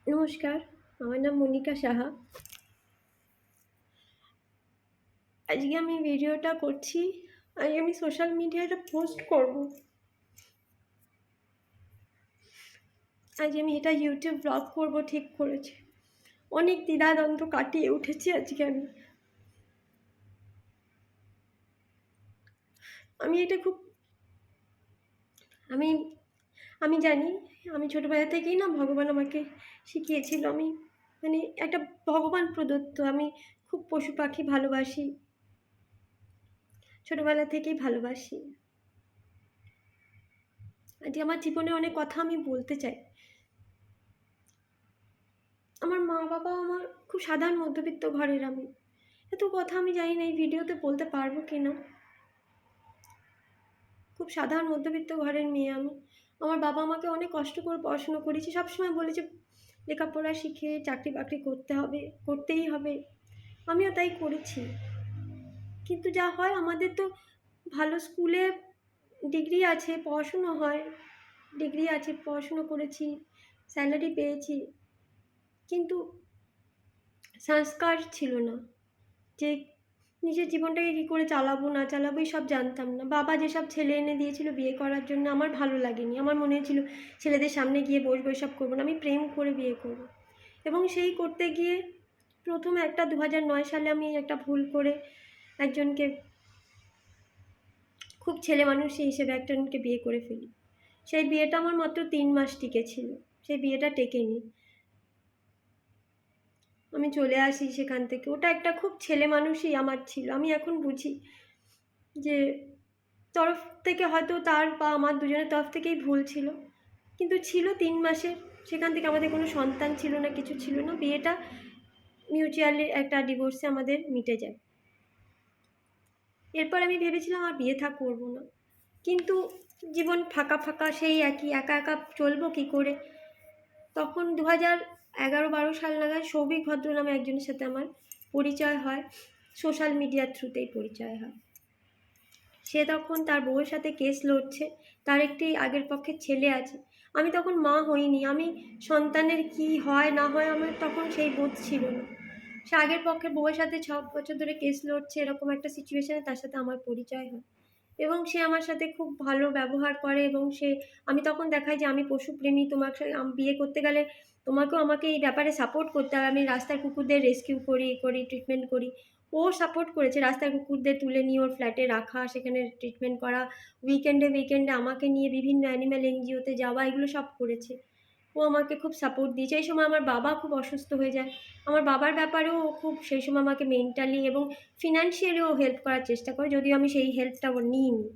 নমস্কার, আমার নাম মনিকা সাহা। আজকে আমি ভিডিওটা করছি। আজকে আমি সোশ্যাল মিডিয়ায় একটা পোস্ট করব। আজ আমি এটা ইউটিউব ব্লগ করব ঠিক করেছি। অনেক দ্বিধাদ্বন্দ্ব কাটিয়ে উঠেছি আজকে আমি। আমি এটা খুব আমি আমি জানি, আমি ছোটোবেলা থেকেই না ভগবান আমাকে শিখিয়েছিল। আমি মানে একটা ভগবান প্রদত্ত। আমি খুব পশু পাখি ভালোবাসি, ছোটোবেলা থেকেই ভালোবাসি। আজকে আমার জীবনে অনেক কথা আমি বলতে চাই। আমার মা বাবা আমার খুব সাধারণ মধ্যবিত্ত ঘরের। আমি এত কথা আমি জানি না এই ভিডিওতে বলতে পারবো কি না। খুব সাধারণ মধ্যবিত্ত ঘরের মেয়ে আমি। আমার বাবা আমাকে অনেক কষ্ট করে পড়াশুনো করিয়েছে, সবসময় বলেছে লেখাপড়া শিখে চাকরি বাকরি করতে হবে, করতেই হবে। আমিও তাই করেছি। কিন্তু যা হয়, আমাদের তো ভালো স্কুলে ডিগ্রি আছে, পড়াশুনো হয়, ডিগ্রি আছে, পড়াশুনো করেছি, স্যালারি পেয়েছি, কিন্তু সংস্কার ছিল না। যে নিজের জীবনটাকে কী করে চালাবো না চালাবো সব জানতাম না। বাবা যেসব ছেলে এনে দিয়েছিল বিয়ে করার জন্য, আমার ভালো লাগেনি। আমার মনে হয়েছিল ছেলেদের সামনে গিয়ে বসবো, এসব করবো না, আমি প্রেম করে বিয়ে করবো। এবং সেই করতে গিয়ে প্রথম একটা 2009 সালে আমি একটা ভুল করে একজনকে, খুব ছেলে মানুষ হিসেবে একজনকে বিয়ে করে ফেলি। সেই বিয়েটা আমার মাত্র 3 মাস টিকেছিল, সেই বিয়েটা টেকেনি। আমি চলে আসি সেখান থেকে। ওটা একটা খুব ছেলে মানুষই আমার ছিল। আমি এখন বুঝি যে তরফ থেকে হয়তো তার বা আমার দুজনের তরফ থেকেই ভুল ছিল, কিন্তু ছিল 3 মাসের। সেখান থেকে আমাদের কোনো সন্তান ছিল না, কিছু ছিল না। বিয়েটা মিউচুয়ালি একটা ডিভোর্সে আমাদের মিটে যায়। এরপর আমি ভেবেছিলাম আর বিয়ে থা করবো না, কিন্তু জীবন ফাঁকা ফাঁকা, সেই একই, একা একা চলবো কী করে। তখন 2011-12 সাল নাগাদ সৌভিক ভদ্র নামে একজনের সাথে আমার পরিচয় হয়। সোশ্যাল মিডিয়ার থ্রুতেই পরিচয় হয়। সে তখন তার বউয়ের সাথে কেস লড়ছে, তার একটি আগের পক্ষে ছেলে আছে। আমি তখন মা হইনি, আমি সন্তানের কি হয় না হয় আমার তখন সেই বোধ ছিল না। সে আগের পক্ষে বউয়ের সাথে 6 বছর ধরে কেস লড়ছে, এরকম একটা সিচুয়েশানে তার সাথে আমার পরিচয় হয়। এবং সে আমার সাথে খুব ভালো ব্যবহার করে, এবং আমি তখন দেখাই যে আমি পশুপ্রেমী, তোমাকে বিয়ে করতে গেলে তোমাকেও আমাকে এই ব্যাপারে সাপোর্ট করতে হবে। আমি রাস্তার কুকুরদের রেস্কিউ করি, ট্রিটমেন্ট করি। ও সাপোর্ট করেছে, রাস্তার কুকুরদের তুলে নিয়ে ওর ফ্ল্যাটে রাখা, সেখানে ট্রিটমেন্ট করা, উইকেন্ডে আমাকে নিয়ে বিভিন্ন অ্যানিম্যাল এনজিওতে যাওয়া, এগুলো সব করেছে। ও আমাকে খুব সাপোর্ট দিয়েছে। এই সময় আমার বাবা খুব অসুস্থ হয়ে যায়। আমার বাবার ব্যাপারেও ও খুব সেই সময় আমাকে মেন্টালি এবং ফিনান্সিয়ালিও হেল্প করার চেষ্টা করে, যদিও আমি সেই হেল্পটা নিইনি।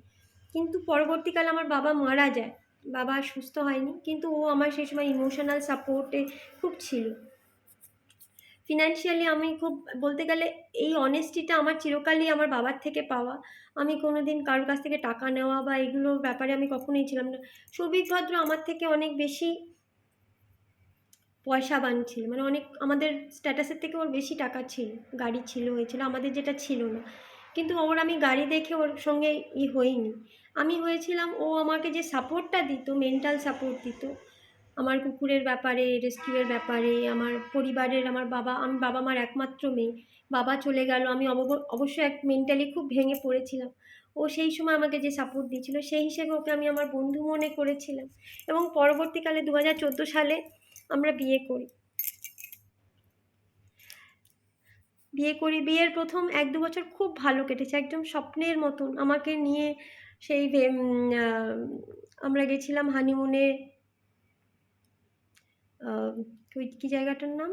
কিন্তু পরবর্তীকালে আমার বাবা মারা যায়, বাবা সুস্থ হয়নি, কিন্তু ও আমার সেই সময় ইমোশনাল সাপোর্টে খুব ছিল। ফিনান্সিয়ালি আমি খুব, বলতে গেলে এই অনেস্টিটা আমার চিরকালই আমার বাবার থেকে পাওয়া। আমি কোনো দিন কারোর কাছ থেকে টাকা নেওয়া বা এগুলোর ব্যাপারে আমি কখনোই ছিলাম না। সৌভিক ভদ্র আমার থেকে অনেক বেশি পয়সাবান ছিল, মানে অনেক, আমাদের স্ট্যাটাসের থেকে ওর বেশি টাকা ছিল, গাড়ি ছিল, হয়েছিল, আমাদের যেটা ছিল না। কিন্তু ওর, আমি গাড়ি দেখে ওর সঙ্গে হইনি। আমি হয়েছিলাম, ও আমাকে যে সাপোর্টটা দিত, মেন্টাল সাপোর্ট দিত আমার কুকুরের ব্যাপারে, রেস্কিউয়ের ব্যাপারে, আমার পরিবারের, আমি বাবা মার একমাত্র মেয়ে। বাবা চলে গেল, আমি অবশ্যই মেন্টালি খুব ভেঙে পড়েছিলাম। ও সেই সময় আমাকে যে সাপোর্ট দিয়েছিল, সেই হিসেবে ওকে আমি আমার বন্ধু মনে করেছিলাম। এবং পরবর্তীকালে 2014 সালে আমরা বিয়ে করি। বিয়ের প্রথম 1-2 বছর খুব ভালো কেটেছে, একদম স্বপ্নের মতন আমাকে নিয়ে। সেই আমরা গেছিলাম হানিমুনে, কী জায়গাটার নাম,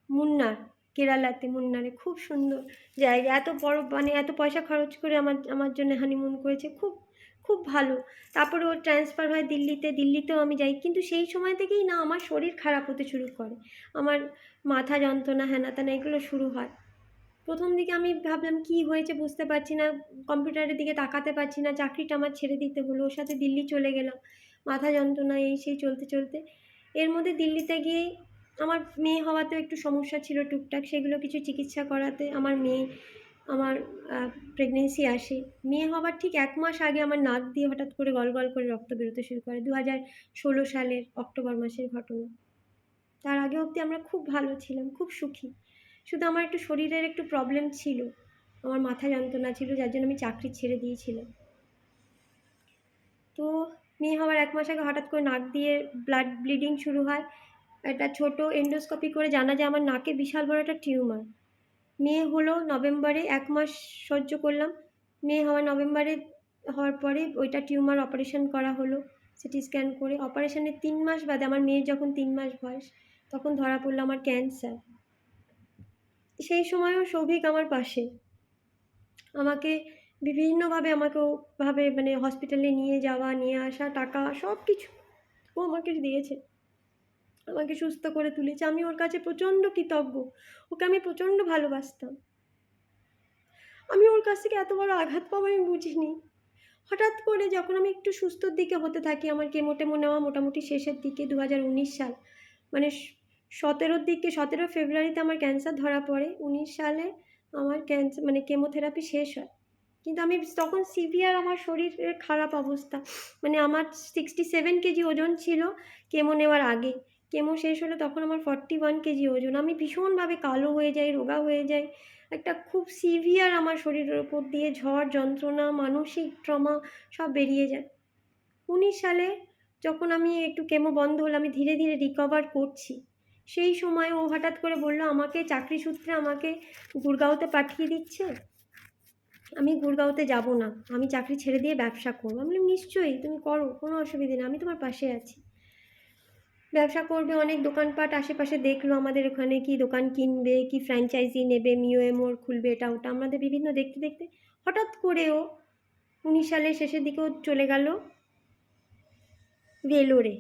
মুন্নার, কেরালাতে মুন্নারে। খুব সুন্দর জায়গা, এত বড়, মানে এত পয়সা খরচ করে আমার জন্য হানিমুন করেছে, খুব খুব ভালো। তারপরে ওর ট্রান্সফার হয় দিল্লিতেও আমি যাই। কিন্তু সেই সময় থেকেই না আমার শরীর খারাপ হতে শুরু করে, আমার মাথা যন্ত্রণা, হ্যানা ত্যানা এগুলো শুরু হয়। প্রথম দিকে আমি ভাবলাম কী হয়েছে বুঝতে পারছি না, কম্পিউটারের দিকে তাকাতে পারছি না, চাকরিটা আমার ছেড়ে দিতে হলো, ওর সাথে দিল্লি চলে গেলাম, মাথা যন্ত্রণা এই সেই চলতে চলতে। এর মধ্যে দিল্লিতে গিয়েই আমার মেয়ে হওয়াতেও একটু সমস্যা ছিল টুকটাক, সেগুলো কিছু চিকিৎসা করাতে আমার প্রেগনেন্সি আসে। মেয়ে হওয়ার ঠিক 1 মাস আগে আমার নাক দিয়ে হঠাৎ করে গল গল করে রক্ত বেরোতে শুরু করে, 2016 সালের অক্টোবর মাসের ঘটনা। তার আগে অবধি আমরা খুব ভালো ছিলাম, খুব সুখী। শুধু আমার একটু শরীরের একটু প্রবলেম ছিল, আমার মাথা যন্ত্রণা ছিল, যার জন্য আমি চাকরি ছেড়ে দিয়েছিলাম। তো মেয়ে হওয়ার 1 মাস আগে হঠাৎ করে নাক দিয়ে ব্লিডিং শুরু হয়। একটা ছোট এন্ডোস্কোপি করে জানা যায় আমার নাকে বিশাল বড় একটা টিউমার। মেয়ে হলো নভেম্বরে, 1 মাস সহ্য করলাম। মেয়ে নভেম্বরে হওয়ার পরে ওইটা টিউমার অপারেশন করা হলো সিটি স্ক্যান করে। অপারেশনের 3 মাস বাদে, আমার মেয়ের যখন 3 মাস বয়স, তখন ধরা পড়লো আমার ক্যান্সার। সেই সময়ও সৌভিক আমার পাশে, আমাকে বিভিন্নভাবে মানে হসপিটালে নিয়ে যাওয়া, নিয়ে আসা, টাকা সব কিছু ও আমাকে দিয়েছে, আমাকে সুস্থ করে তুলেছে। আমি ওর কাছে প্রচণ্ড কৃতজ্ঞ, ওকে আমি প্রচণ্ড ভালোবাসতাম। আমি ওর কাছ থেকে এত বড় আঘাত পাবো আমি বুঝিনি। হঠাৎ করে যখন আমি একটু সুস্থর দিকে হতে থাকি, আমার কেমো নেওয়া মোটামুটি শেষের দিকে, 2019 সাল, মানে 17 ফেব্রুয়ারিতে আমার ক্যান্সার ধরা পড়ে। 19 সালে আমার ক্যান্সার মানে কেমোথেরাপি শেষ হয়। কিন্তু আমি তখন সিভিয়ার, আমার শরীরের খারাপ অবস্থা, মানে আমার 67 কেজি ওজন ছিল কেমো নেওয়ার আগে। কেমো শেষ হলে তখন আমার 41 কেজি ওজন। আমি ভীষণভাবে কালো হয়ে যাই, রোগা হয়ে যাই, একটা খুব সিভিয়ার আমার শরীরের ওপর দিয়ে ঝড়, যন্ত্রণা, মানসিক ট্রমা সব বেরিয়ে যায়। 19 সালে যখন আমি একটু কেমো বন্ধ হলো, আমি ধীরে ধীরে রিকভার করছি, সেই সময় ও হঠাৎ করে বললো আমাকে, চাকরি সূত্রে আমাকে গুড়গাঁওতে পাঠিয়ে দিচ্ছে, আমি গুড়গাঁওতে যাব না, আমি চাকরি ছেড়ে দিয়ে ব্যবসা করবো। আমি বললাম নিশ্চয়ই তুমি করো, কোনো অসুবিধে নেই, আমি তোমার পাশে আছি। ব্যবসা করবে, অনেক দোকানপাট আশেপাশে দেখলো, আমাদের ওখানে কি দোকান কিনবে, কি ফ্র্যাঞ্চাইজি নেবে, মিওএমওর খুলবে, এটা ওটা আমাদের বিভিন্ন দেখতে দেখতে হঠাৎ করে ও 19 সালের শেষের দিকে ও চলে গেল ভেলোরে,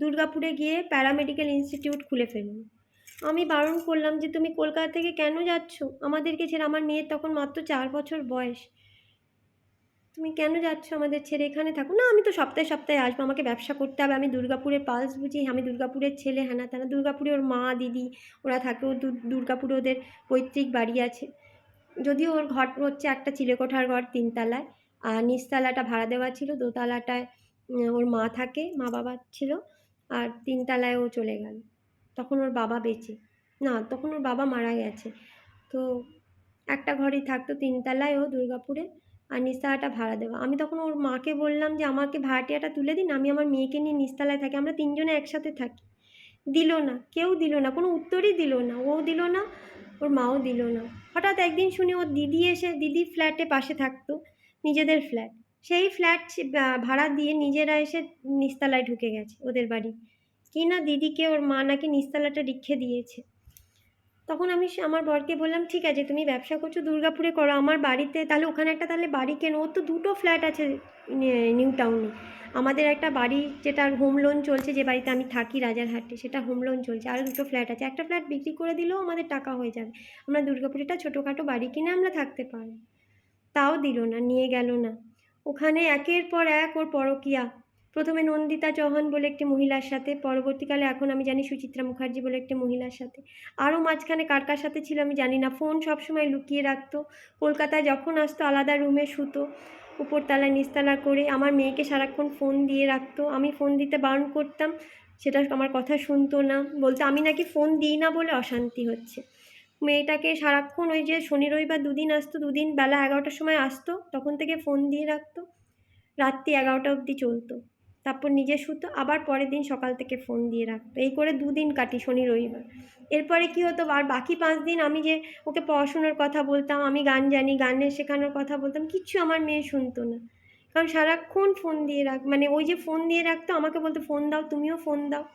দুর্গাপুরে গিয়ে প্যারামেডিক্যাল ইনস্টিটিউট খুলে ফেলল। আমি বারণ করলাম যে তুমি কলকাতা থেকে কেন যাচ্ছ আমাদেরকে ছেড়ে, আমার মেয়ের তখন মাত্র 4 বছর বয়স, তুমি কেন যাচ্ছ আমাদের ছেড়ে, এখানে থাকো না। আমি তো সপ্তাহে সপ্তাহে আসবো, আমাকে ব্যবসা করতে হবে, আমি দুর্গাপুরের পালস বুঝি, আমি দুর্গাপুরের ছেলে, হ্যানা তানা, দুর্গাপুরে ওর মা দিদি ওরা থাকে, ও দুর্গাপুরে ওদের পৈতৃক বাড়ি আছে। যদিও ওর ঘর হচ্ছে একটা চিলেকোঠার ঘর 3 তলায়, আর নিচতলাটা ভাড়া দেওয়া ছিল, দোতলাটায় ওর মা থাকে, মা বাবা ছিল, আর 3 তলায় ও চলে গেল। তখন ওর বাবা বেঁচে না, তখন ওর বাবা মারা গেছে। তো একটা ঘরেই থাকতো 3 তলায় ও দুর্গাপুরে, আর নিচতলাটা ভাড়া দেওয়া। আমি তখন ওর মাকে বললাম যে আমাকে ভাড়াটিয়াটা তুলে দিন, আমি আমার মেয়েকে নিয়ে নিচতলায় থাকি, আমরা 3 জনে একসাথে থাকি। দিল না, কেউ দিল না, কোনো উত্তরই দিল না, ও দিল না, ওর মাও দিল না। হঠাৎ একদিন শুনি ওর দিদি এসে, দিদি ফ্ল্যাটে পাশে থাকতো, নিজেদের ফ্ল্যাট, সেই ফ্ল্যাট ভাড়া দিয়ে নিজেরা এসে নিচতলায় ঢুকে গেছে ওদের বাড়ি, কি না দিদিকে ওর মা নাকি নিচতলাটা রেখে দিয়েছে। তখন আমি আমার বরকে বললাম ঠিক আছে তুমি ব্যবসা করছো দুর্গাপুরে করো, আমার বাড়িতে তাহলে ওখানে একটা তাহলে বাড়ি কেনো, ওর তো 2টো ফ্ল্যাট আছে নিউ টাউনে। আমাদের একটা বাড়ি যেটার হোম লোন চলছে, যে বাড়িতে আমি থাকি রাজারহাটে, সেটা হোম লোন চলছে, আরও 2টো ফ্ল্যাট আছে, একটা ফ্ল্যাট বিক্রি করে দিলেও আমাদের টাকা হয়ে যাবে, আমরা দুর্গাপুরে একটা ছোটোখাটো বাড়ি কিনে আমরা থাকতে পারব। তাও দিল না, নিয়ে গেল না। ওখানে একের পর এক ওর পরকীয়া, প্রথমে নন্দিতা চৌহান বলে একটি মহিলার সাথে, পরবর্তীকালে এখন আমি জানি সুচিত্রা মুখার্জি বলে একটি মহিলার সাথে, আরও মাঝখানে কার কার সাথে ছিল আমি জানি না। ফোন সবসময় লুকিয়ে রাখতো, কলকাতায় যখন আসতো আলাদা রুমে শুতো, উপরতলা নিচতলা করে, আমার মেয়েকে সারাক্ষণ ফোন দিয়ে রাখতো, আমি ফোন দিতে বারণ করতাম, সেটা আমার কথা শুনতো না, বলতো আমি নাকি ফোন দিই না বলে অশান্তি হচ্ছে। মেয়েটাকে সারাক্ষণ ওই যে শনি রবিবার 2 দিন আসতো, 2 দিন বেলা 11টার সময় আসতো, তখন থেকে ফোন দিয়ে রাখতো, রাত্রি 11টা অবধি চলতো, তারপর নিজে শুতো, আবার পরের দিন সকাল থেকে ফোন দিয়ে রাখতো। এই করে 2 দিন কাটি, শনি রবিবার। এরপরে কী হতো, আর বাকি 5 দিন আমি যে ওকে পড়াশোনার কথা বলতাম, আমি গান জানি, গানের শেখানোর কথা বলতাম, কিচ্ছু আমার মেয়ে শুনতো না, কারণ সারাক্ষণ ফোন দিয়ে মানে ওই যে ফোন দিয়ে রাখতো, আমাকে বলতো ফোন দাও, তুমিও ফোন দাও।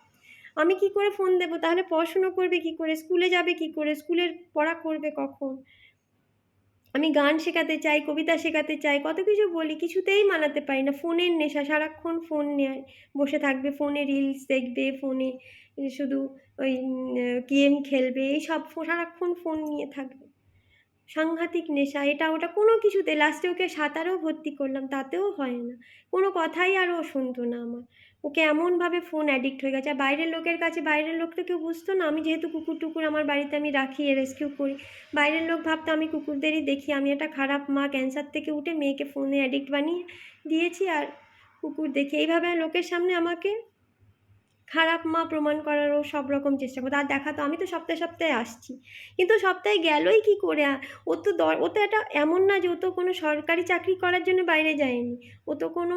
আমি কি করে ফোন দেবো, তাহলে পড়াশুনো করবে কি করে, স্কুলে যাবে কি করে, স্কুলের পড়া করবে কখন, আমি গান শেখাতে চাই, কবিতা শেখাতে চাই, কত কিছু বলি, কিছুতেই মানাতে পারি না। ফোনের নেশা, সারাক্ষণ ফোন নিয়ে বসে থাকবে, ফোনে রিলস দেখবে, ফোনে শুধু ওই গেম খেলবে, এইসব সারাক্ষণ ফোন নিয়ে থাকবে, সাংঘাতিক নেশা, এটা ওটা কোনো কিছুতে। লাস্টে ওকে সাঁতারেও ভর্তি করলাম, তাতেও হয় না, কোনো কথাই আর ও শুনতো না আমার। ওকে এমনভাবে ফোন অ্যাডিক্ট হয়ে গেছে, আর বাইরের লোকের কাছে, বাইরের লোকটা কেউ বুঝতো না, আমি যেহেতু কুকুর টুকুর আমার বাড়িতে আমি রাখি, রেস্কিউ করি, বাইরের লোক ভাবতো আমি কুকুরদেরই দেখি, আমি একটা খারাপ মা, ক্যান্সার থেকে উঠে মেয়েকে ফোনে অ্যাডিক্ট বানিয়ে দিয়েছি আর কুকুর দেখি, এইভাবে লোকের সামনে আমাকে খারাপ মা প্রমাণ করারও সব রকম চেষ্টা করতো। আর দেখাতো আমি তো সপ্তাহে সপ্তাহে আসছি, কিন্তু সপ্তাহে গেলোই কি করে? ও তো এটা এমন না যে ও তো কোনো সরকারি চাকরি করার জন্য বাইরে যায়নি, ও তো কোনো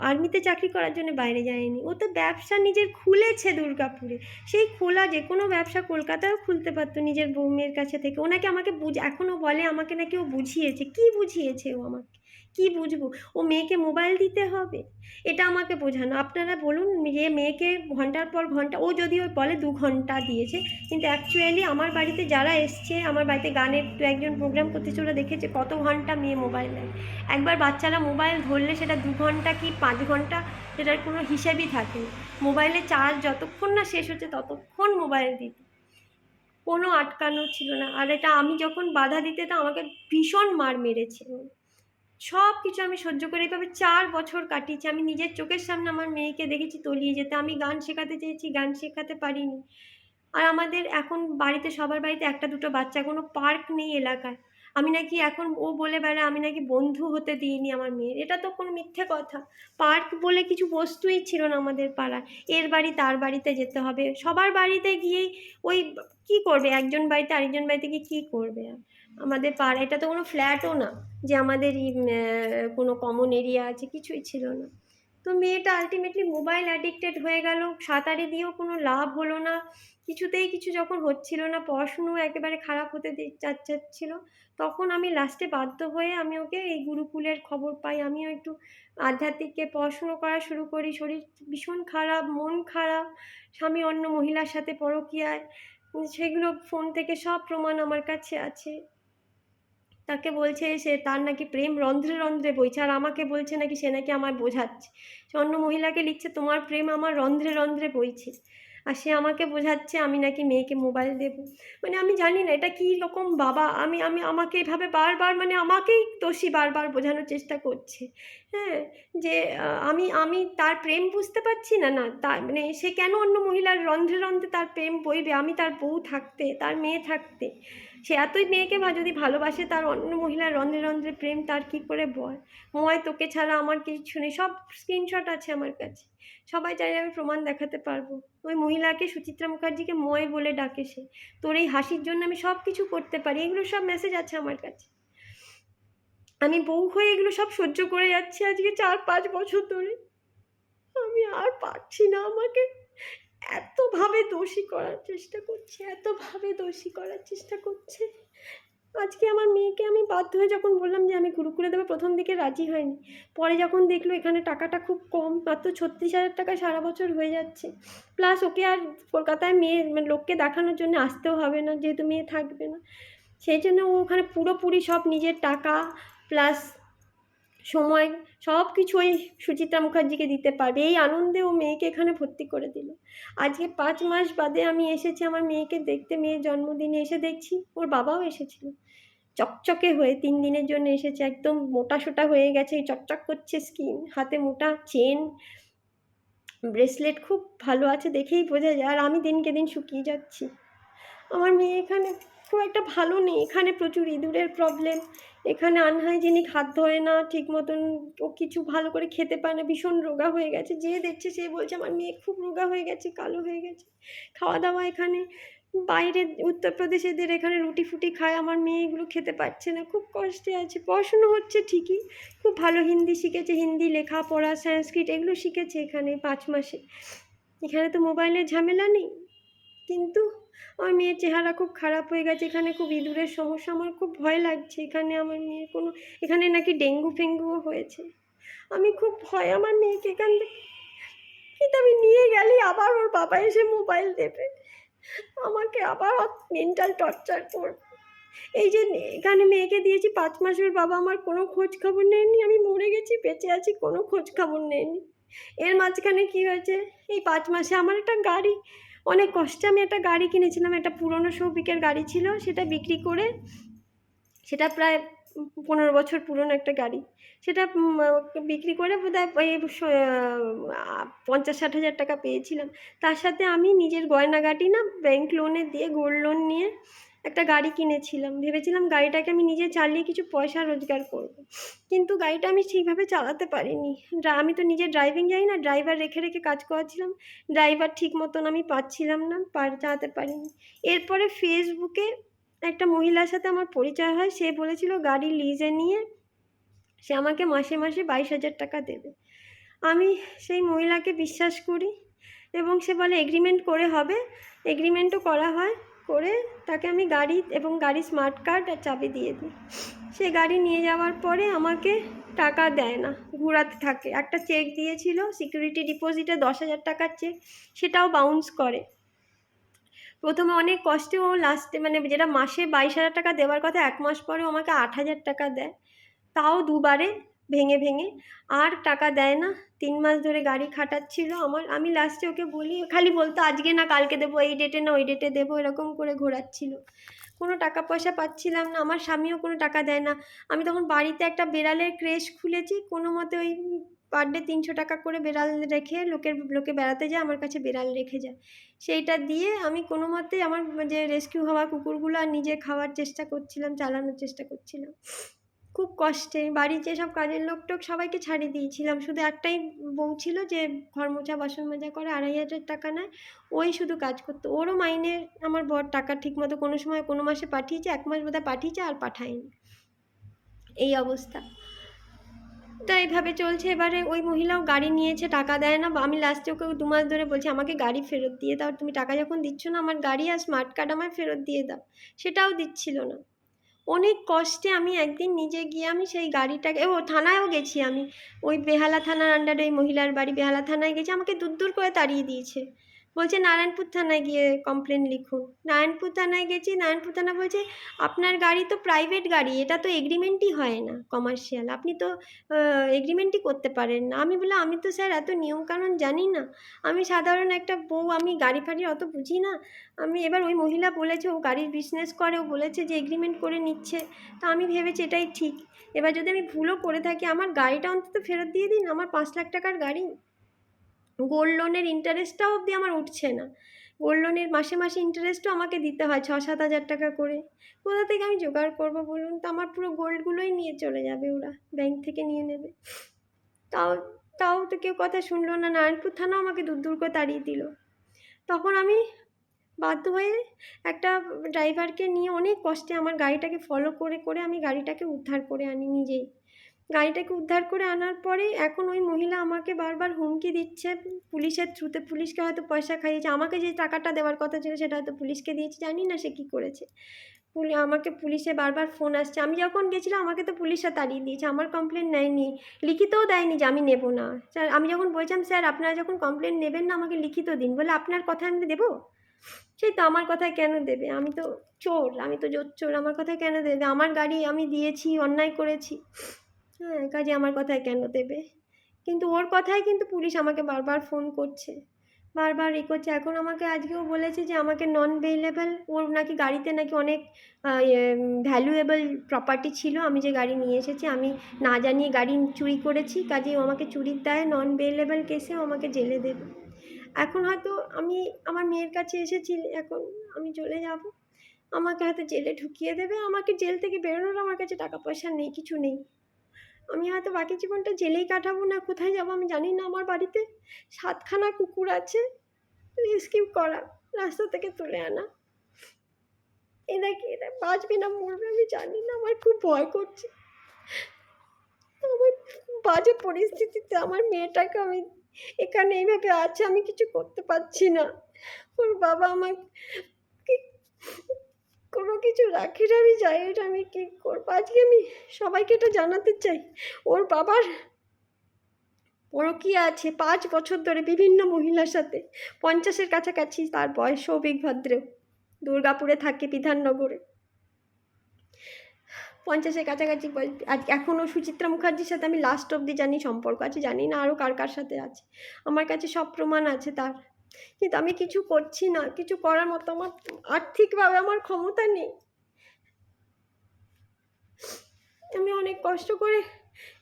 আর্মিতে চাকরি করার জন্য বাইরে যায়নি, ও তো ব্যবসা নিজের খুলেছে দুর্গাপুরে। সেই খোলা যে কোনো ব্যবসা কলকাতায়ও খুলতে পারতো নিজের বউমের কাছে থেকে। ও নাকি আমাকে এখনও বলে আমাকে নাকি ও বুঝিয়েছে। কি বুঝিয়েছে ও আমাকে? কি বুঝবো? ও মেয়েকে মোবাইল দিতে হবে, এটা আমাকে বোঝানো। আপনারা বলুন, যে মেয়েকে ঘন্টার পর ঘন্টা, ও যদিও বলে 2 ঘন্টা দিয়েছে, কিন্তু অ্যাকচুয়ালি আমার বাড়িতে যারা এসছে, আমার বাড়িতে গানের দু একজন প্রোগ্রাম করতেছে, ওরা দেখেছে কত ঘন্টা মেয়ে মোবাইল নেয়। একবার বাচ্চারা মোবাইল ধরলে সেটা 2 ঘন্টা কি 5 ঘন্টা, সেটার কোনো হিসেবই থাকে না। মোবাইলে চার্জ যতক্ষণ না শেষ হচ্ছে ততক্ষণ মোবাইল দিত, কোনো আটকানো ছিল না। আর এটা আমি যখন বাধা দিতে, তো আমাকে ভীষণ মার মেরেছে। সব কিছু আমি সহ্য করে এইভাবে 4 বছর কাটিয়েছি। আমি নিজের চোখের সামনে আমার মেয়েকে দেখেছি তলিয়ে যেতে। আমি গান শেখাতে চেয়েছি, গান শেখাতে পারিনি। আর আমাদের এখন বাড়িতে, সবার বাড়িতে একটা দুটো বাচ্চা, কোনো পার্ক নেই এলাকায়। আমি নাকি এখন, ও বলে বেড়ায় আমি নাকি বন্ধু হতে দিইনি আমার মেয়ের। এটা তো কোনো মিথ্যে কথা। পার্ক বলে কিছু বস্তুই ছিল না আমাদের পাড়ায়। এর বাড়ি তার বাড়িতে যেতে হবে, সবার বাড়িতে গিয়েই ওই কী করবে, একজন বাড়িতে আরেকজন বাড়িতে গিয়ে কী করবে? আমাদের পাড়া, এটা তো কোনো ফ্ল্যাটও না যে আমাদেরই কোনো কমন এরিয়া আছে, কিছুই ছিল না। তো মেয়েটা আলটিমেটলি মোবাইল অ্যাডিক্টেড হয়ে গেল। সাঁতারে দিয়েও কোনো লাভ হলো না, কিছুতেই কিছু যখন হচ্ছিল না, পড়াশুনো একেবারে খারাপ হতে যাচ্ছিল, তখন আমি লাস্টে বাধ্য হয়ে আমি ওকে এই গুরুকুলের খবর পাই। আমিও একটু আধ্যাত্মিককে পড়াশুনো করা শুরু করি। শরীর ভীষণ খারাপ, মন খারাপ, স্বামী অন্য মহিলার সাথে পরকীয়ায়, সেগুলো ফোন থেকে সব প্রমাণ আমার কাছে আছে। তাকে বলছে সে, তার নাকি প্রেম রন্ধ্রে রন্ধ্রে বইছে, আর আমাকে বলছে নাকি সে নাকি আমায় বোঝাচ্ছে। সে অন্য মহিলাকে লিখছে তোমার প্রেম আমার রন্ধ্রে রন্ধ্রে বইছে, আর সে আমাকে বোঝাচ্ছে আমি নাকি মেয়েকে মোবাইল দেব। মানে আমি জানি না এটা কী রকম বাবা। আমি আমি আমাকে এভাবে বারবার, মানে আমাকেই দোষী বারবার বোঝানোর চেষ্টা করছে। হ্যাঁ, যে আমি আমি তার প্রেম বুঝতে পারছি না। না, তার মানে সে কেন অন্য মহিলার রন্ধ্রে রন্ধ্রে তার প্রেম বইবে, আমি তার বউ থাকতে, তার মেয়ে থাকতে? সে এতই মেয়েকে যদি ভালোবাসে, তার অন্য মহিলার রন্ধ্রে রন্ধ্রে প্রেম তার কী করে বয়? ময় তোকে ছাড়া আমার কিছু নেই, সব স্ক্রিনশট আছে আমার কাছে। সবাই চাইলে আমি প্রমাণ দেখাতে পারবো। ওই মহিলাকে, সুচিত্রা মুখার্জিকে ময় বলে ডাকে সে। তোর এই হাসির জন্য আমি সব কিছু করতে পারি, এগুলো সব মেসেজ আছে আমার কাছে। আমি বউ হয়ে এগুলো সব সহ্য করে যাচ্ছি আজকে 4-5 বছর ধরে। আমি আর পারছি না। আমাকে এতভাবে দোষী করার চেষ্টা করছে, এতভাবে দোষী করার চেষ্টা করছে। আজকে আমার মেয়েকে আমি বাধ্য হয়ে যখন বললাম যে আমি গুরুকুলে দেবো, প্রথম দিকে রাজি হয়নি। পরে যখন দেখলো এখানে টাকাটা খুব কম, মাত্র 36,000 টাকায় সারা বছর হয়ে যাচ্ছে, প্লাস ওকে আর কলকাতায় মেয়ে, মানে লোককে দেখানোর জন্য আসতেও হবে না, যেহেতু মেয়ে থাকবে না, সেই জন্য ও ওখানে পুরোপুরি সব নিজের টাকা প্লাস সময় সব কিছু ওই সুচিত্রা মুখার্জিকে দিতে পারবে। এই আনন্দে ও মেয়েকে এখানে ভর্তি করে দিল। আজকে 5 মাস বাদে আমি এসেছি আমার মেয়েকে দেখতে। মেয়ের জন্মদিনে এসে দেখছি ওর বাবাও এসেছিল, চকচকে হয়ে 3 দিনের জন্য এসেছে। একদম মোটাসোটা হয়ে গেছে, চকচক করছে স্কিন, হাতে মোটা চেন, ব্রেসলেট, খুব ভালো আছে, দেখেই বোঝা যায়। আর আমি দিনকে দিন শুকিয়ে যাচ্ছি। আমার মেয়ে এখানে খুব একটা ভালো নেই। এখানে প্রচুর ইঁদুরের প্রবলেম, এখানে আনহাইজেনিক, হাত ধোয় না ঠিক মতন, ও কিছু ভালো করে খেতে পায় না, ভীষণ রোগা হয়ে গেছে। যে দেখছে সে বলছে আমার মেয়ে খুব রোগা হয়ে গেছে, কালো হয়ে গেছে। খাওয়া দাওয়া এখানে বাইরে উত্তরপ্রদেশেদের এখানে রুটি ফুটি খায়, আমার মেয়ে এগুলো খেতে পারছে না, খুব কষ্টে আছে। পড়াশুনো হচ্ছে ঠিকই, খুব ভালো হিন্দি শিখেছে, হিন্দি লেখাপড়া সংস্কৃত এগুলো শিখেছে এখানে 5 মাসে। এখানে তো মোবাইলের ঝামেলা নেই, কিন্তু আমার মেয়ের চেহারা খুব খারাপ হয়ে গেছে। এখানে খুব ইঁদুরের সমস্যা, আমার খুব ভয় লাগছে। এখানে আমার মেয়ের কোনো, এখানে নাকি ডেঙ্গু ফেঙ্গুও হয়েছে। আমি খুব ভয় আমার মেয়েকে এখান থেকে, কিন্তু আমি নিয়ে গেলেই আবার ওর বাবা এসে মোবাইল দেবে, আমাকে আবার মেন্টাল টর্চার করবে। এই যে এখানে মেয়েকে দিয়েছি 5 মাস, ওর বাবা আমার কোনো খোঁজ খবর নেয়নি। আমি মরে গেছি, বেঁচে আছি, কোনো খোঁজ খবর নেয়নি। এর মাঝখানে কী হয়েছে, এই 5 মাসে আমার একটা গাড়ি, অনেক কষ্টে আমি একটা গাড়ি কিনেছিলাম, একটা পুরনো সৌভিকের গাড়ি ছিল, সেটা বিক্রি করে, সেটা প্রায় 15 বছর পুরনো একটা গাড়ি, সেটা বিক্রি করে বোধহয় ওই 50-60 হাজার টাকা পেয়েছিলাম। তার সাথে আমি নিজের গয়নাগাটি না ব্যাংক লোনে দিয়ে, গোল্ড লোন নিয়ে একটা গাড়ি কিনেছিলাম, ভেবেছিলাম গাড়িটাকে আমি নিজে চালিয়ে কিছু পয়সা রোজগার করব। কিন্তু গাড়িটা আমি ঠিকভাবে চালাতে পারিনি। আমি তো নিজে ড্রাইভিং জানি না, ড্রাইভার রেখে রেখে কাজ করাচ্ছিলাম, ড্রাইভার ঠিক মতন আমি পাচ্ছিলাম না, চালাতে পারিনি। এরপরে ফেসবুকে একটা মহিলার সাথে আমার পরিচয় হয়, সে বলেছিল গাড়ি লিজে নিয়ে সে আমাকে মাসে মাসে 22,000 টাকা দেবে। আমি সেই মহিলাকে বিশ্বাস করি এবং সে বলে এগ্রিমেন্ট করে হবে, এগ্রিমেন্টও করা হয়, করে তাকে আমি গাড়ি এবং গাড়ির স্মার্ট কার্ড আর চাবি দিয়ে দিই। সে গাড়ি নিয়ে যাওয়ার পরে আমাকে টাকা দেয় না, ঘোরাতে থাকে। একটা চেক দিয়েছিল সিকিউরিটি ডিপোজিটে 10,000 টাকার চেক, সেটাও বাউন্স করে। প্রথমে অনেক কষ্টে ও লাস্টে মানে যেটা মাসে 22,000 টাকা দেওয়ার কথা, 1 মাস পরে আমাকে 8,000 টাকা দেয়, তাও দুবারে ভেঙে ভেঙে। আর টাকা দেয় না, 3 মাস ধরে গাড়ি খাটাচ্ছিল আমার। আমি লাস্টে ওকে বলি, খালি বলতো আজকে না কালকে দেবো, এই ডেটে না ওই ডেটে দেবো, এরকম করে ঘোরাচ্ছিল। কোনো টাকা পয়সা পাচ্ছিলাম না, আমার স্বামীও কোনো টাকা দেয় না। আমি তখন বাড়িতে একটা বেড়ালের ক্রেশ খুলেছি, কোনো মতে ওই পার ডে 300 টাকা করে বেড়াল রেখে লোকে বেড়াতে যায়, আমার কাছে বেড়াল রেখে যায়, সেইটা দিয়ে আমি কোনো মতে আমার যে রেস্কিউ হওয়া কুকুরগুলো আর নিজে খাওয়ার চেষ্টা করছিলাম, চালানোর চেষ্টা করছিলাম খুব কষ্টে। বাড়ির যেসব কাজের লোক টোক সবাইকে ছাড়িয়ে দিয়েছিলাম, শুধু একটাই বউ ছিল যে ঘর মোছা বাসন মাজা করে, 2,500 টাকা নেয়, ওই শুধু কাজ করতো। ওরও মাইনে আমার বর টাকা ঠিক মতো কোনো সময় কোনো মাসে পাঠিয়েছে, 1 মাস বোধহয় পাঠিয়েছে আর পাঠায়নি, এই অবস্থা। তো এইভাবে চলছে। এবারে ওই মহিলাও গাড়ি নিয়েছে, টাকা দেয় না। আমি লাস্টে ওকে 2 মাস ধরে বলছি আমাকে গাড়ি ফেরত দিয়ে দাও, তুমি টাকা যখন দিচ্ছ না আমার গাড়ি আর স্মার্ট কার্ড আমায় ফেরত দিয়ে দাও, সেটাও দিচ্ছিল না। অনেক কষ্টে আমি একদিন নিজে গিয়ে আমি সেই গাড়িটাকে, থানায়ও গেছি আমি, ওই বেহালা থানার আন্ডারে ওই মহিলার বাড়ি, বেহালা থানায় গেছি, আমাকে দূর দূর করে তাড়িয়ে দিয়েছে, বলছে নারায়ণপুর থানায় গিয়ে কমপ্লেন লিখুন। নারায়ণপুর থানায় গেছি, নারায়ণপুর থানা বলছে আপনার গাড়ি তো প্রাইভেট গাড়ি, এটা তো এগ্রিমেন্টই হয় না কমার্শিয়াল, আপনি তো এগ্রিমেন্টই করতে পারেন না। আমি বললাম আমি তো স্যার এত নিয়মকানুন জানি না, আমি সাধারণ একটা বউ, আমি গাড়ি ফাড়ি অত বুঝি না। আমি এবার ওই মহিলা বলেছে ও গাড়ির বিজনেস করে, ও বলেছে যে এগ্রিমেন্ট করে নিচ্ছে, তা আমি ভেবেছি এটাই ঠিক। এবার যদি আমি ভুলও করে থাকি আমার গাড়িটা অন্তত ফেরত দিয়ে দিন, আমার 5 লাখ টাকার গাড়ি। গোল্ড লোনের ইন্টারেস্টটাও অবধি আমার উঠছে না, গোল্ড লোনের মাসে মাসে ইন্টারেস্টও আমাকে দিতে হয় 6-7 হাজার টাকা করে। কোথা থেকে আমি জোগাড় করবো বলুন তো? আমার পুরো গোল্ডগুলোই নিয়ে চলে যাবে, ওরা ব্যাংক থেকে নিয়ে নেবে। তাও তাও তো কেউ কথা শুনলো না, নারায়ণপুর থানা আমাকে দূর দূর করে তাড়িয়ে দিল। তখন আমি বাধ্য হয়ে একটা ড্রাইভারকে নিয়ে অনেক কষ্টে আমার গাড়িটাকে ফলো করে করে আমি গাড়িটাকে উদ্ধার করে আনি নিজেই। গাড়িটাকে উদ্ধার করে আনার পরে এখন ওই মহিলা আমাকে বারবার হুমকি দিচ্ছে পুলিশের থ্রুতে, পুলিশকে হয়তো পয়সা খাইয়েছে, আমাকে যে টাকাটা দেওয়ার কথা ছিল সেটা হয়তো পুলিশকে দিয়েছে, জানি না সে কী করেছে। আমাকে পুলিশে বারবার ফোন আসছে, আমি যখন গেছিলাম আমাকে তো পুলিশরা তাড়িয়ে দিয়েছে, আমার কমপ্লেন নেয়নি, লিখিতও দেয়নি যে আমি নেব না। স্যার আমি যখন বলছিলাম স্যার আপনারা যখন কমপ্লেন নেবেন না আমাকে লিখিত দিন, বলে আপনার কথা আমি দেবো? সেই তো আমার কথায় কেন দেবে, আমি তো চোর, আমি তো চোর, আমার কথায় কেন দেবে? আমার গাড়ি আমি দিয়েছি, অন্যায় করেছি, হ্যাঁ, কাজে আমার কথায় কেন দেবে? কিন্তু ওর কথায় কিন্তু পুলিশ আমাকে বারবার ফোন করছে, বারবার করছে। এখন আমাকে আজকেও বলেছে যে আমাকে নন বেইলেবল, ওর নাকি গাড়িতে নাকি অনেক ভ্যালুয়েবল প্রপার্টি ছিল, আমি যে গাড়ি নিয়ে এসেছি আমি না জানিয়ে গাড়ি চুরি করেছি, কাজেই ও আমাকে চুরির দায়ে নন বেইলেবল কেসে আমাকে জেলে দেবে। এখন হয়তো আমি আমার মেয়ের কাছে এসেছি, এখন আমি চলে যাব, আমাকে হয়তো জেলে ঢুকিয়ে দেবে, আমাকে জেল থেকে বেরোনোর আমার কাছে টাকা পয়সা নেই, কিছু নেই, আমি হয়তো বাকি জীবনটা জেলেই কাটাবো, না কোথায় যাবো আমি জানি না। আমার বাড়িতে 7খানা কুকুর আছে, রেস্কিউ করা, রাস্তা থেকে তুলে আনা, এরা বাঁচবে না মরবে আমি জানি না, আমার খুব ভয় করছে। আমার বাজে পরিস্থিতিতে আমার মেয়েটাকে আমি এখানে এইভাবে আছে, আমি কিছু করতে পারছি না। ওর বাবা আমার কোনো কিছু রাখে না, আমি যাই, এটা আমি কী করবো? আজকে আমি সবাইকে এটা জানাতে চাই, ওর বাবার পরকীয়া আছে 5 বছর ধরে বিভিন্ন মহিলার সাথে, 50-এর কাছাকাছি তার বয়স, সৌভিক ভদ্র, দুর্গাপুরে থাকে, বিধাননগরে, 50-এর কাছাকাছি বয়স। আজ এখনও সুচিত্রা মুখার্জির সাথে আমি লাস্ট অবধি জানি সম্পর্ক আছে, জানি না আরও কার কার সাথে আছে, আমার কাছে সব প্রমাণ আছে তার, কিন্তু আমি কিছু করছি না, কিছু করার মতো আমার আর্থিকভাবে আমার ক্ষমতা নেই। আমি অনেক কষ্ট করে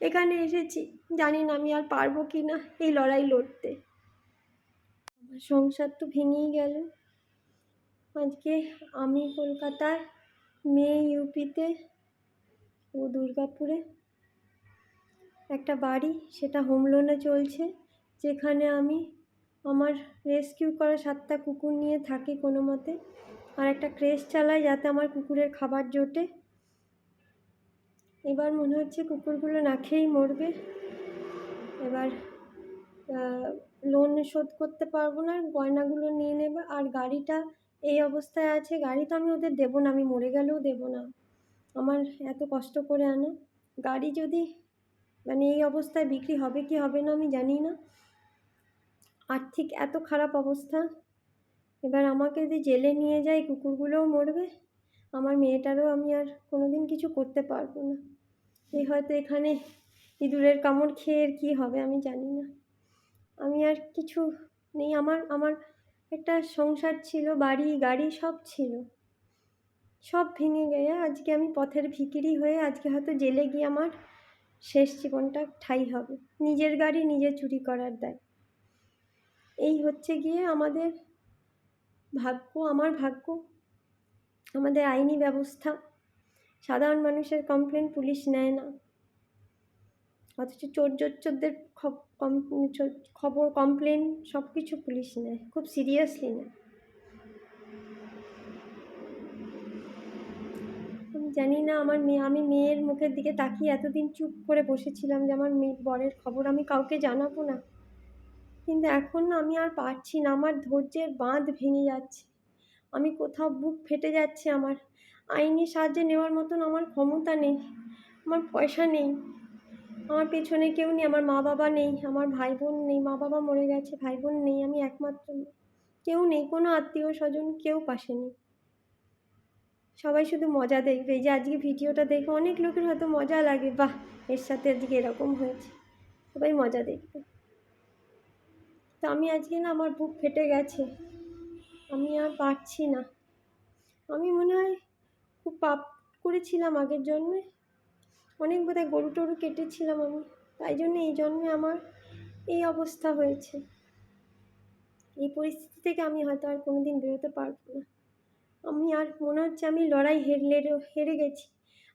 এখানে এসেছি, জানি না আমি আর পারবো কি না এই লড়াই লড়তে। আমার সংসার তো ভেঙেই গেল। আজকে আমি কলকাতায় মেয়ে ইউপিতে, ও দুর্গাপুরে একটা বাড়ি, সেটা হোম লোনে চলছে, যেখানে আমি আমার রেস্কিউ করা 7টা কুকুর নিয়ে থাকি কোনো মতে, আর একটা ক্রেশ চালাই যাতে আমার কুকুরের খাবার জোটে। এবার মনে হচ্ছে কুকুরগুলো না খেয়েই মরবে। এবার লোন শোধ করতে পারবো না, গয়নাগুলো নিয়ে নেবে। আর গাড়িটা এই অবস্থায় আছে, গাড়ি তো আমি ওদের দেবো না, আমি মরে গেলেও দেবো না। আমার এত কষ্ট করে আনা গাড়ি যদি মানে এই অবস্থায় বিক্রি হবে কি হবে না আমি জানি না। আর্থিক এত খারাপ অবস্থা। এবার আমাকে যদি জেলে নিয়ে যায়, কুকুরগুলোও মরবে, আমার মেয়েটারও আমি আর কোনোদিন কিছু করতে পারবো না। এই হয়তো এখানে ইঁদুরের কামড় খেয়ে আর কী হবে আমি জানি না। আমি আর কিছু নেই। আমার একটা সংসার ছিল, বাড়ি গাড়ি সব ছিল, সব ভেঙে গিয়ে আজকে আমি পথের ভিখিরি হয়ে আজকে হয়তো জেলে গিয়ে আমার শেষ জীবনটা ঠাই হবে। নিজের গাড়ি নিজে চুরি করার দায়। এই হচ্ছে গিয়ে আমাদের ভাগ্য, আমার ভাগ্য, আমাদের আইনি ব্যবস্থা। সাধারণ মানুষের কমপ্লেন পুলিশ নেয় না, অথচ চোরদের খবর কমপ্লেন সব কিছু পুলিশ নেয়, খুব সিরিয়াসলি নেয়। আমি জানি না আমি মেয়ের মুখের দিকে তাকিয়ে এতদিন চুপ করে বসেছিলাম যে আমার বরের খবর আমি কাউকে জানাবো না, কিন্তু এখন না আমি আর পারছি না, আমার ধৈর্যের বাঁধ ভেঙে যাচ্ছে, আমি কোথাও বুক ফেটে যাচ্ছে। আমার আইনি সাহায্য নেওয়ার মতন আমার ক্ষমতা নেই, আমার পয়সা নেই, আমার পেছনে কেউ নেই, আমার মা বাবা নেই, আমার ভাই বোন নেই, মা বাবা মরে গেছে, ভাই বোন নেই, আমি একমাত্র, কেউ নেই, কোনো আত্মীয় স্বজন কেউ পাশে নেই। সবাই শুধু মজা দেখবে, এই যে আজকে ভিডিওটা দেখে অনেক লোকের হয়তো মজা লাগে, বাহ এর সাথে আজকে এরকম হয়েছে, সবাই মজা দেখবে। তো আমি আজকে না আমার বুক ফেটে গেছে, আমি আর পারছি না। আমি মনে হয় খুব পাপ করেছিলাম আগের জন্মে, অনেক বোধহয় গরু টরু কেটেছিলাম আমি, তাই জন্য এই জন্মে আমার এই অবস্থা হয়েছে। এই পরিস্থিতি থেকে আমি হয়তো আর কোনো দিন বেরোতে পারবো না। আমি আর মনে হচ্ছে আমি লড়াই হেরে গেছি।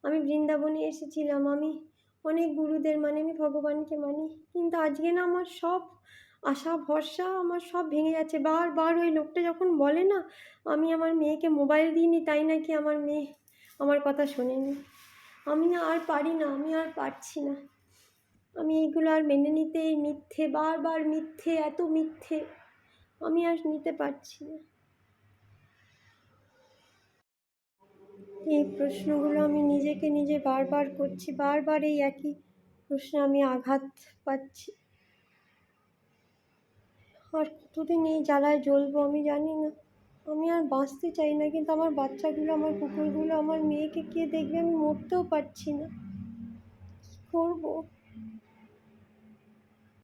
আমি বৃন্দাবনে এসেছিলাম, আমি অনেক গুরুদের মানে, আমি ভগবানকে মানি, কিন্তু আজকে না আমার সব আশা ভরসা আমার সব ভেঙে যাচ্ছে। বারবার ওই লোকটা যখন বলে না আমি আমার মেয়েকে মোবাইল দিইনি তাই নাকি আমার মেয়ে আমার কথা শোনেনি, আমি আর পারি না, আমি আর পারছি না। আমি এইগুলো আর মেনে নিতে, এই মিথ্যে, বারবার মিথ্যে, এত মিথ্যে, আমি আর নিতে পারছি না। এই প্রশ্নগুলো আমি নিজেকে নিজে বারবার করছি, বারবার এই একই প্রশ্নে আমি আঘাত পাচ্ছি। আর কতদিন এই জ্বালায় জ্বলবো আমি জানি না। আমি আর বাঁচতে চাই না, কিন্তু আমার বাচ্চাগুলো, আমার কুকুরগুলো, আমার মেয়েকে কে দেখবে, আমি মরতেও পারছি না, কী করবো।